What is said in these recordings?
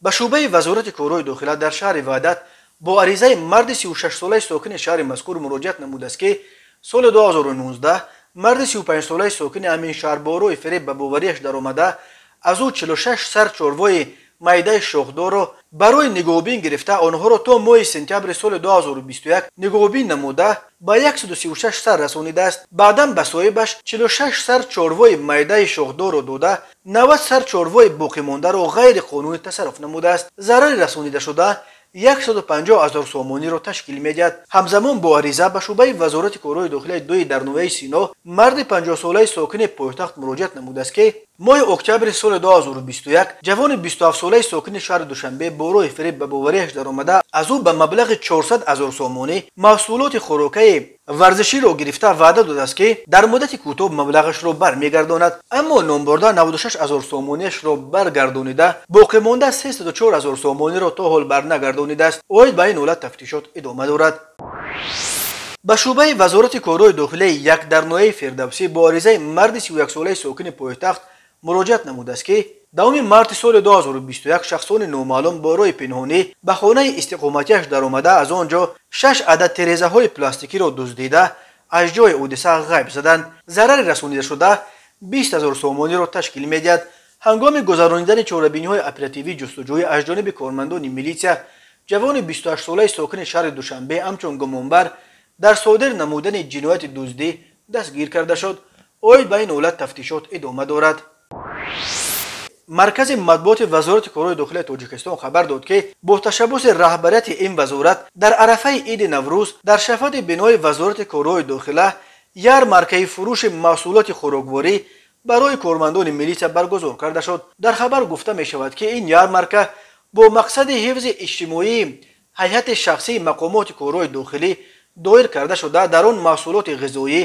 ба шӯъбаи вазорати корҳои дохила дар шаҳри ваҳдат бо аризаи марди 36 солаи сокини шаҳри мазкур муроҷиат намудааст ки соли 2019 марди 35 солаи сокини ҳамин шаҳр бо роҳи фереб ба боварияш даромада аз ӯ 46 сар чорвои майдаи шохдорро барои нигоҳубин гирифта онҳоро то моҳи сентябри соли 2021 нигоҳубин намуда ба 136 сар расонидааст. Баъдан ба соҳибаш 46 сар чорвои майдаи шохдорро дода 90 сар чорвои боқимондаро ғайриқонунӣ тасарруф намудааст. зарари расонидашуда 150 000 сомониро ташкил медиҳад. ҳамзамон бо ариза ба шӯъбаи вазорати корҳои дохилаи дуи дар наваи Сино марди 50 солаи сокини пойтахт муроҷиат намудааст ки моҳи октябри соли 2021 ҷавони 27 солаи сокини шаҳри Душанбе бо роҳи фереб ба боварияш даромада аз ӯ ба маблағи 400 000 сомонӣ маҳсулоти хӯрокаи варзиширо гирифта ваъда додааст ки дар муддати кӯтоҳ маблағашро бармегардонад, аммо номбурда 96 000 сомониашро баргардонида боқимонда 34 000 сомониро то ҳол барнагардонидааст. оид ба ин ҳолат тафтишот идома дорад. ба шӯъбаи вазорати корҳои дохилаи якдарнояи Фирдавсӣ бо аризаи марди 31 солаи сокини пойтахт муроҷиат намудааст ки 2 марти соли 2021 шахсони номаълум бо роҳи пинҳонӣ ба хонаи истиқоматиаш даромада аз он ҷо 6 адад тирезаҳои пластикиро дуздида аз ҷои ҳодиса ғайб заданд. зарари расонидашуда 20 000 сомониро ташкил медиҳад. ҳангоми гузаронидани чорабиниҳои оперативии ҷустуҷӯӣ аз ҷониби кормандони милитсия ҷавони 28 солаи сокини шаҳри Душанбе ҳамчун гумонбар дар содир намудани ҷинояти дуздӣ дастгир карда шуд. оид ба ин ҳолат тафтишот идома дорад. маркази матбуоти вазорати корҳои дохилаи Тоҷикистон хабар дод ки бо ташаббуси раҳбарияти ин вазорат дар арафаи иди Наврӯз дар шафати бинои вазорати корҳои дохила ярмаркаи фурӯши маҳсулоти хӯрокворӣ барои кормандони милитсия баргузор карда шуд. дар хабар гуфта мешавад ки ин ярмарка бо мақсади ҳифзи иҷтимоии ҳайати шахсии мақомоти корҳои дохилӣ доир карда шуда дар он маҳсулоти ғизоӣ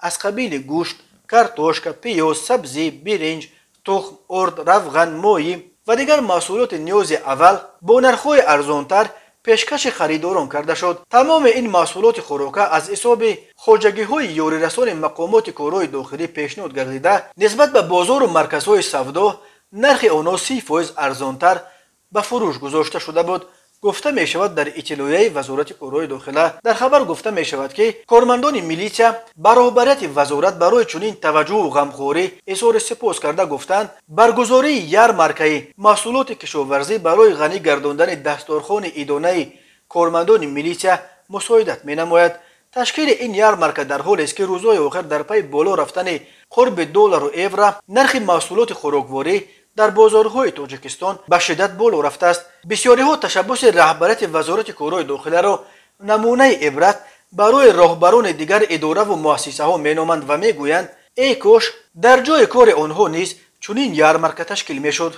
аз қабили гӯшт, картошка, пиёз, сабзӣ, биринҷ, тухм, орд, равған, моҳӣ ва дигар маҳсулоти ниёзи аввал бо нархҳои арзонтар пешкаши харидорон карда шуд. тамоми ин маҳсулоти хӯрока аз ҳисоби хоҷагиҳои ёрирасони мақомоти корҳои дохилӣ пешниҳод гардида нисбат ба бозору марказҳои савдо нархи онҳо 30% арзонтар ба фурӯш гузошта шуда буд. гуфта мешавад дар иттилоияи вазорати корҳои дохила. дар хабар гуфта мешавад ки кормандони милитсия ба роҳбарияти вазорат барои чунин таваҷҷӯҳу ғамхорӣ изҳори сипос карда гуфтанд баргузории ярмаркаи маҳсулоти кишоварзӣ барои ғанӣ гардондани дасторхони идонаи кормандони милитсия мусоидат менамояд. ташкили ин ярмарка дар ҳолест ки рӯзҳои охир дар пайи боло рафтани қурби доллару евро нархи маҳсулоти хӯрокворӣ дар бозорҳои Тоҷикистон ба шиддат боло рафтааст. бисёриҳо ташаббуси раҳбарияти вазорати корҳои дохиларо намунаи ибрат барои роҳбарони дигар идораву муассисаҳо меноманд ва мегӯянд эй кош дар ҷои кори онҳо низ чунин ярмарка ташкил мешуд.